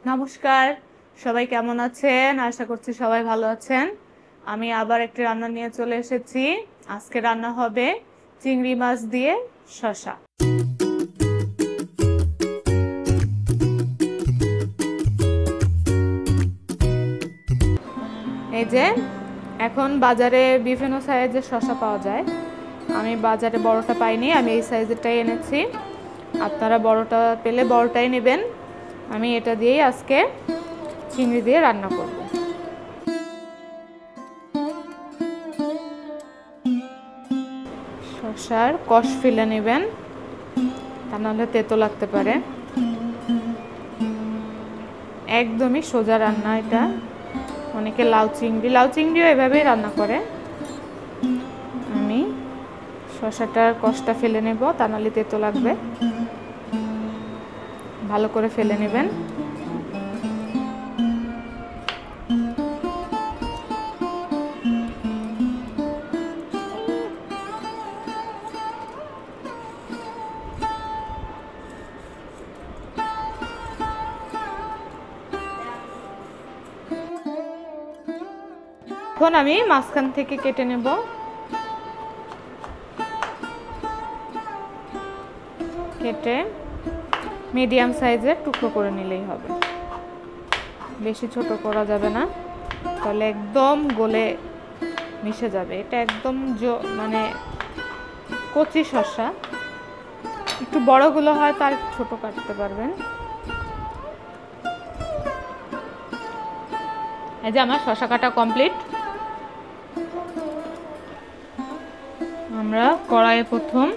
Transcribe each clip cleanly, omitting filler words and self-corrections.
নমস্কার, সবাই কেমন আছেন? আশা করছি সবাই ভালো আছেন। আমি আবার একটি রান্না নিয়ে চলে এসেছি। আজকে রান্না হবে চিংড়ি মাছ দিয়ে শসা। এই যে এখন বাজারে বিভিন্ন সাইজের শসা পাওয়া যায়। আমি বাজারে বড়টা পাইনি, আমি এই সাইজেরটাই এনেছি। আপনারা বড়টা পেলে বড়টাই নেবেন। আমি এটা দিয়েই আজকে চিংড়ি দিয়ে রান্না করব। শসার কষ ফেলে নেবেন, তা নাহলে তেতো লাগতে পারে। একদমই সোজা রান্না এটা। অনেকে লাউ চিংড়িও এভাবেই রান্না করে। আমি শসাটার কষটা ফেলে নেব, তা নাহলে তেতো লাগবে। ভালো করে ফেলে নেবেন। এখন আমি মাঝখান থেকে কেটে নেব। কেটে মিডিয়াম সাইজের টুকরো করে নিলেই হবে, বেশি ছোট করা যাবে না, তাহলে একদম গলে মিশে যাবে। এটা একদম মানে কচি শসা। একটু বড়গুলো হয় তার ছোট কাটতে পারবেন। এই যে আমার শসা কাটা কমপ্লিট। আমরা কড়াইয়ে প্রথম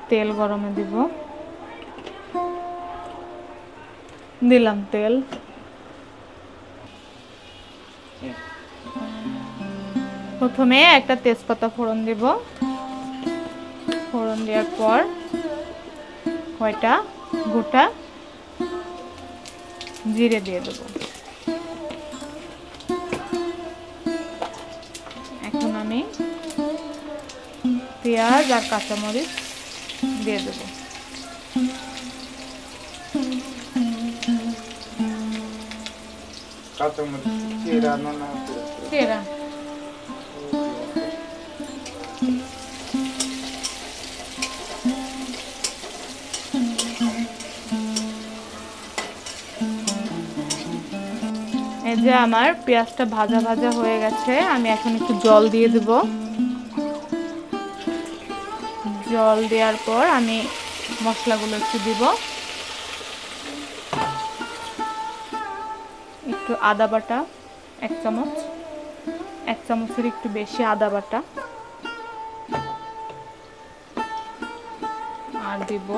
তেল গরমে দিলাম তেল। প্রথমে একটা তেজপাতা ফোড়ন দেব। ফোড়ন দেওয়ার পর কয়টা গোটা জিরে দিয়ে দেব। এখন আমি পেঁয়াজ আর কাঁচামরিচ দিয়ে দেব। চেরা এই যে আমার পেঁয়াজটা ভাজা ভাজা হয়ে গেছে। আমি এখন একটু জল দিয়ে দেব। জল দেওয়ার পর আমি মশলাগুলো একটু দিব। একটু আদা বাটা 1 চামচ, 1 চামচের একটু বেশি আদা বাটা, আর দিব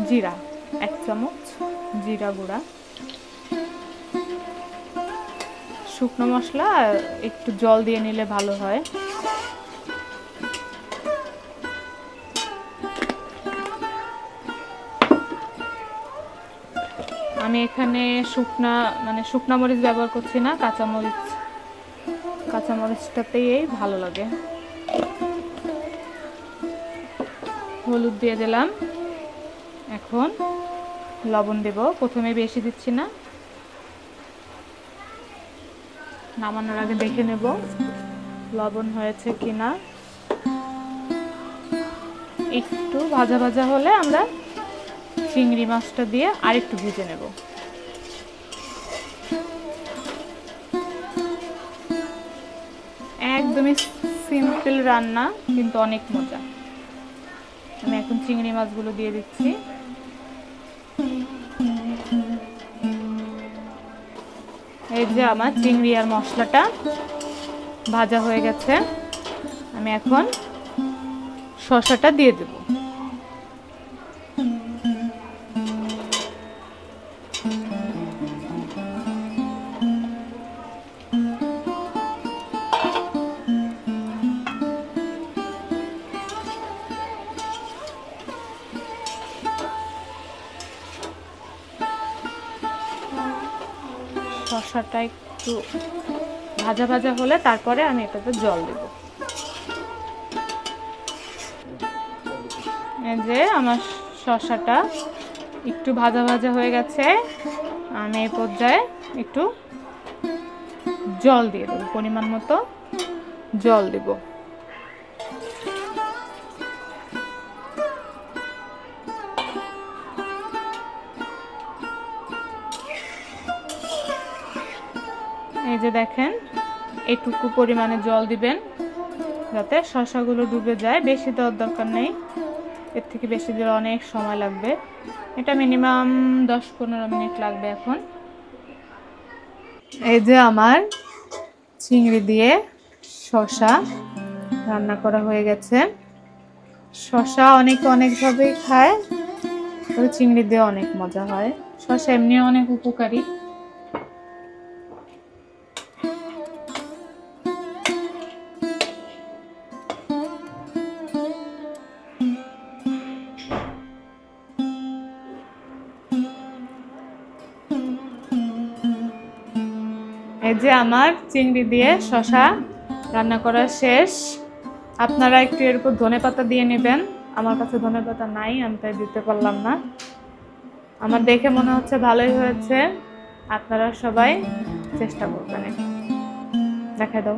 জিরা 1 চামচ, জিরা গুঁড়া। শুকনো মশলা একটু জল দিয়ে নিলে ভালো হয়। আমি এখানে শুকনা মরিচ ব্যবহার করছি না, কাঁচা মরিচটাতেই ভালো লাগে। হলুদ দিয়ে দিলাম। এখন লবণ দেব। প্রথমে বেশি দিচ্ছি না, নামানোর আগে দেখে নেব লবণ হয়েছে কিনা। একটু ভাজা ভাজা হলে আমরা চিংড়ি মাছটা দিয়ে আরেকটু ভেজে নেব। একদমই সিম্পল রান্না, কিন্তু অনেক মজা। আমি এখন চিংড়ি মাছগুলো দিয়ে দিচ্ছি। এই যে আমার চিংড়ি আর মশলাটা ভাজা হয়ে গেছে। আমি এখন শসাটা দিয়ে দেব। শসাটা একটু ভাজা ভাজা হলে তারপরে আমি এটাতে জল দেব। এই যে আমার শসাটা একটু ভাজা ভাজা হয়ে গেছে। আমি এই পর্যায়ে একটু জল দিয়ে দেবো, পরিমাণ মতো জল দেব। এই যে দেখেন, এইটুকু পরিমাণে জল দিবেন যাতে শসাগুলো ডুবে যায়। বেশি দেওয়ার দরকার নেই, এর থেকে বেশি দিলে অনেক সময় লাগবে। এটা মিনিমাম 10-15 মিনিট লাগবে। এখন এই যে আমার চিংড়ি দিয়ে শসা রান্না করা হয়ে গেছে। শসা অনেকে অনেকভাবেই খায়, তবে চিংড়ি দিয়ে অনেক মজা হয়। শসা এমনি অনেক উপকারী। এই যে আমার চিংড়ি দিয়ে শসা রান্না করা শেষ। আপনারা একটু এর উপর ধনেপাতা দিয়ে নেবেন। আমার কাছে ধনেপাতা নাই, আমি তাই দিতে পারলাম না। আমার দেখে মনে হচ্ছে ভালোই হয়েছে। আপনারা সবাই চেষ্টা করবেন। দেখা দাও।